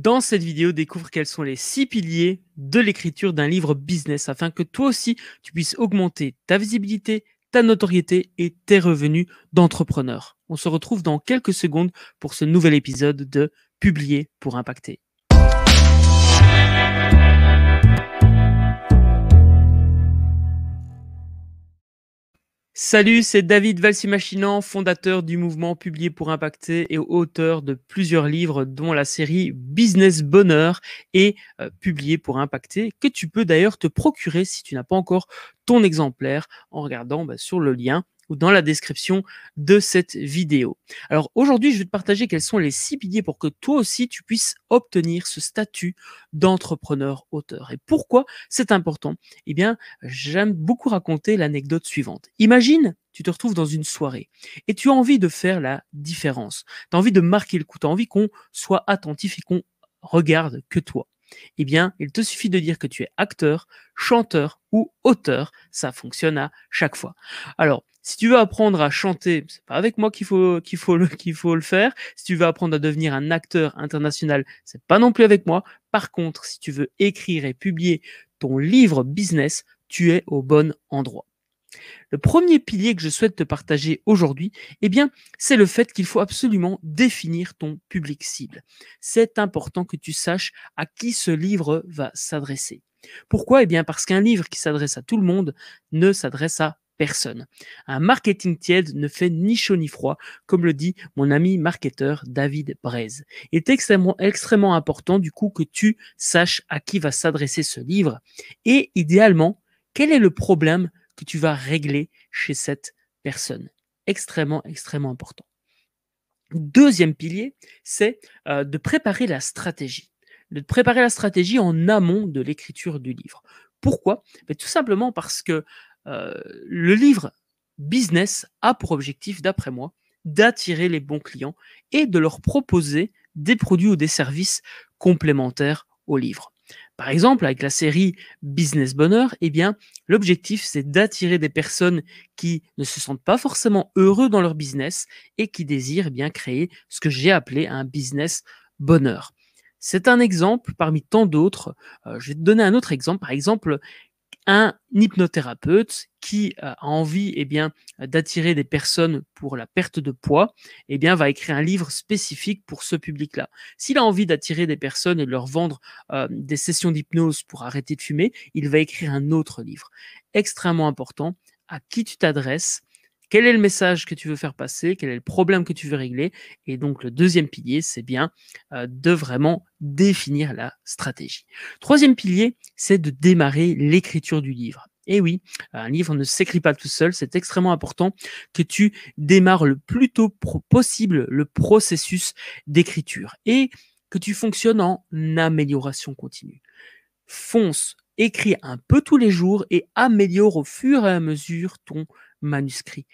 Dans cette vidéo, découvre quels sont les 6 piliers de l'écriture d'un livre business afin que toi aussi, tu puisses augmenter ta visibilité, ta notoriété et tes revenus d'entrepreneur. On se retrouve dans quelques secondes pour ce nouvel épisode de Publier pour impacter. Salut, c'est David Valsimachinant, fondateur du mouvement Publier pour impacter et auteur de plusieurs livres dont la série Business Bonheur et Publier pour impacter, que tu peux d'ailleurs te procurer si tu n'as pas encore ton exemplaire en regardant sur le lien ou dans la description de cette vidéo. Alors aujourd'hui, je vais te partager quels sont les 6 piliers pour que toi aussi tu puisses obtenir ce statut d'entrepreneur-auteur. Et pourquoi c'est important ? Eh bien, j'aime beaucoup raconter l'anecdote suivante. Imagine, tu te retrouves dans une soirée et tu as envie de faire la différence. Tu as envie de marquer le coup, tu as envie qu'on soit attentif et qu'on regarde que toi. Eh bien, il te suffit de dire que tu es acteur, chanteur ou auteur. Ça fonctionne à chaque fois. Alors, si tu veux apprendre à chanter, c'est pas avec moi qu'il faut le faire. Si tu veux apprendre à devenir un acteur international, c'est pas non plus avec moi. Par contre, si tu veux écrire et publier ton livre business, tu es au bon endroit. Le premier pilier que je souhaite te partager aujourd'hui, eh bien, c'est le fait qu'il faut absolument définir ton public cible. C'est important que tu saches à qui ce livre va s'adresser. Pourquoi ? Eh bien, parce qu'un livre qui s'adresse à tout le monde ne s'adresse à personne. Un marketing tiède ne fait ni chaud ni froid, comme le dit mon ami marketeur David Braise. Il est extrêmement important du coup que tu saches à qui va s'adresser ce livre et idéalement, quel est le problème que tu vas régler chez cette personne. Extrêmement important. Deuxième pilier, c'est de préparer la stratégie. De préparer la stratégie en amont de l'écriture du livre. Pourquoi ? Tout simplement parce que le livre business a pour objectif, d'après moi, d'attirer les bons clients et de leur proposer des produits ou des services complémentaires au livre. Par exemple, avec la série Business Bonheur, eh bien, l'objectif, c'est d'attirer des personnes qui ne se sentent pas forcément heureux dans leur business et qui désirent bien créer ce que j'ai appelé un business bonheur. C'est un exemple parmi tant d'autres. Je vais te donner un autre exemple. Par exemple, un hypnothérapeute qui a envie d'attirer des personnes pour la perte de poids, va écrire un livre spécifique pour ce public-là. S'il a envie d'attirer des personnes et de leur vendre des sessions d'hypnose pour arrêter de fumer, il va écrire un autre livre. Extrêmement important, à qui tu t'adresses, quel est le message que tu veux faire passer, quel est le problème que tu veux régler. Et donc, le deuxième pilier, c'est bien de vraiment définir la stratégie. Troisième pilier, c'est de démarrer l'écriture du livre. Et oui, un livre ne s'écrit pas tout seul, c'est extrêmement important que tu démarres le plus tôt possible le processus d'écriture et que tu fonctionnes en amélioration continue. Fonce, écris un peu tous les jours et améliore au fur et à mesure ton manuscrit.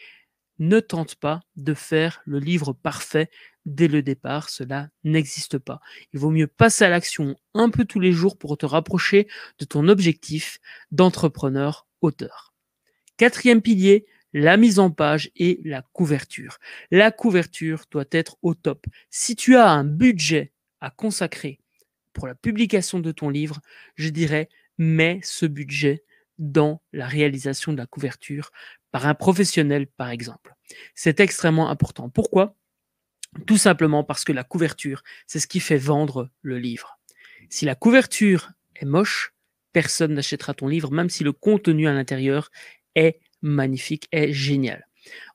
Ne tente pas de faire le livre parfait dès le départ, cela n'existe pas. Il vaut mieux passer à l'action un peu tous les jours pour te rapprocher de ton objectif d'entrepreneur-auteur. Quatrième pilier, la mise en page et la couverture. La couverture doit être au top. Si tu as un budget à consacrer pour la publication de ton livre, je dirais, mets ce budget dans la réalisation de la couverture par un professionnel, par exemple. C'est extrêmement important. Pourquoi ? Tout simplement parce que la couverture, c'est ce qui fait vendre le livre. Si la couverture est moche, personne n'achètera ton livre, même si le contenu à l'intérieur est magnifique, est génial.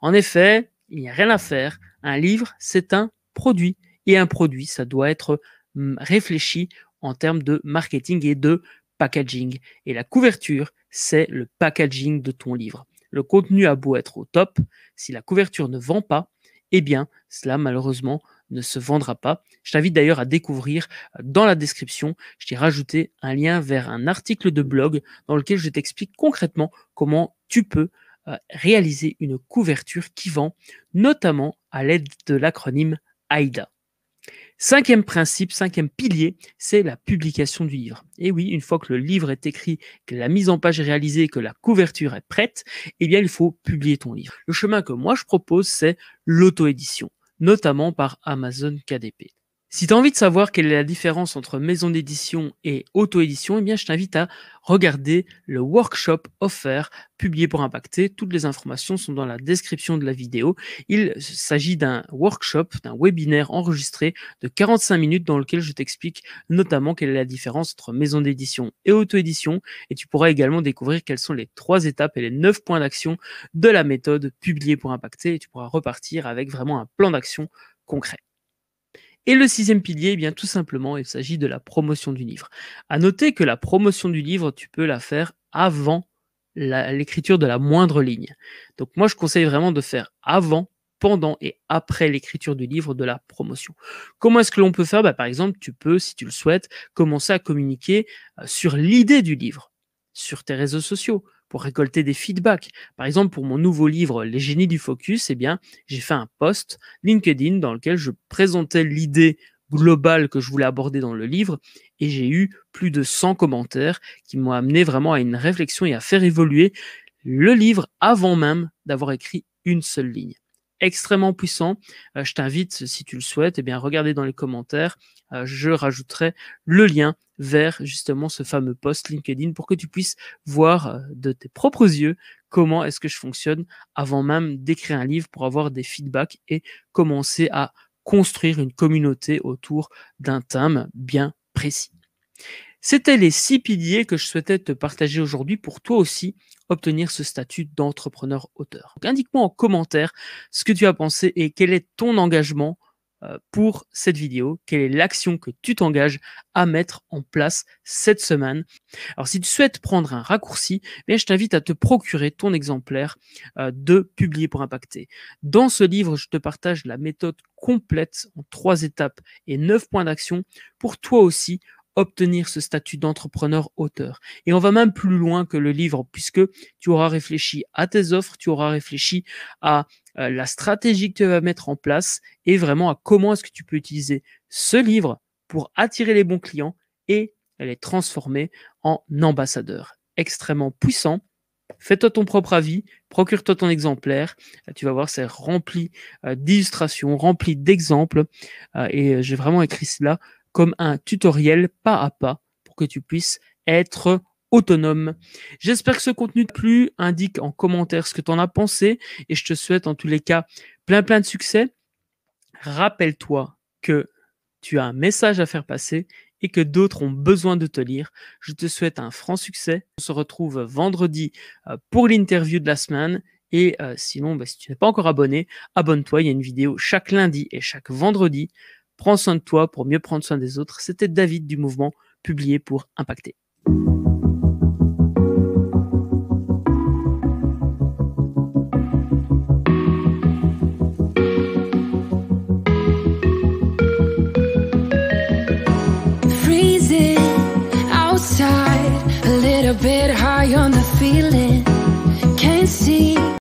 En effet, il n'y a rien à faire. Un livre, c'est un produit. Et un produit, ça doit être réfléchi en termes de marketing et de packaging. Et la couverture, c'est le packaging de ton livre. Le contenu a beau être au top, si la couverture ne vend pas, eh bien, cela malheureusement ne se vendra pas. Je t'invite d'ailleurs à découvrir dans la description, je t'ai rajouté un lien vers un article de blog dans lequel je t'explique concrètement comment tu peux réaliser une couverture qui vend, notamment à l'aide de l'acronyme AIDA. Cinquième principe, cinquième pilier, c'est la publication du livre. Et oui, une fois que le livre est écrit, que la mise en page est réalisée, que la couverture est prête, eh bien, il faut publier ton livre. Le chemin que moi je propose, c'est l'auto-édition, notamment par Amazon KDP. Si tu as envie de savoir quelle est la différence entre maison d'édition et auto-édition, eh bien, je t'invite à regarder le workshop offert publié pour Impacter. Toutes les informations sont dans la description de la vidéo. Il s'agit d'un workshop, d'un webinaire enregistré de 45 minutes dans lequel je t'explique notamment quelle est la différence entre maison d'édition et auto-édition. Et tu pourras également découvrir quelles sont les 3 étapes et les 9 points d'action de la méthode publiée pour Impacter. Et tu pourras repartir avec vraiment un plan d'action concret. Et le 6e pilier, eh bien, tout simplement, il s'agit de la promotion du livre. À noter que la promotion du livre, tu peux la faire avant l'écriture de la moindre ligne. Donc moi, je conseille vraiment de faire avant, pendant et après l'écriture du livre de la promotion. Comment est-ce que l'on peut faire ? Par exemple, tu peux, si tu le souhaites, commencer à communiquer sur l'idée du livre, sur tes réseaux sociaux, pour récolter des feedbacks. Par exemple, pour mon nouveau livre, Les génies du focus, eh bien, j'ai fait un post LinkedIn dans lequel je présentais l'idée globale que je voulais aborder dans le livre et j'ai eu plus de 100 commentaires qui m'ont amené vraiment à une réflexion et à faire évoluer le livre avant même d'avoir écrit une seule ligne. Extrêmement puissant. Je t'invite, si tu le souhaites, eh bien, regarder dans les commentaires. Je rajouterai le lien vers justement ce fameux post LinkedIn pour que tu puisses voir de tes propres yeux comment est-ce que je fonctionne avant même d'écrire un livre pour avoir des feedbacks et commencer à construire une communauté autour d'un thème bien précis. C'était les 6 piliers que je souhaitais te partager aujourd'hui pour toi aussi obtenir ce statut d'entrepreneur-auteur. Donc, indique-moi en commentaire ce que tu as pensé et quel est ton engagement pour cette vidéo, quelle est l'action que tu t'engages à mettre en place cette semaine. Alors si tu souhaites prendre un raccourci, je t'invite à te procurer ton exemplaire de Publier pour Impacter. Dans ce livre, je te partage la méthode complète en 3 étapes et 9 points d'action pour toi aussi obtenir ce statut d'entrepreneur-auteur. Et on va même plus loin que le livre puisque tu auras réfléchi à tes offres, tu auras réfléchi à la stratégie que tu vas mettre en place et vraiment à comment est-ce que tu peux utiliser ce livre pour attirer les bons clients et les transformer en ambassadeurs. Extrêmement puissant. Fais-toi ton propre avis, procure-toi ton exemplaire. Tu vas voir, c'est rempli d'illustrations, rempli d'exemples et j'ai vraiment écrit cela comme un tutoriel pas à pas pour que tu puisses être autonome. J'espère que ce contenu t'a plu. Indique en commentaire ce que tu en as pensé et je te souhaite en tous les cas plein de succès. Rappelle-toi que tu as un message à faire passer et que d'autres ont besoin de te lire. Je te souhaite un franc succès. On se retrouve vendredi pour l'interview de la semaine. Et sinon, si tu n'es pas encore abonné, abonne-toi. Il y a une vidéo chaque lundi et chaque vendredi. Prends soin de toi pour mieux prendre soin des autres. C'était David du mouvement Publié pour Impacter. Freezing outside, a little bit high on the feeling.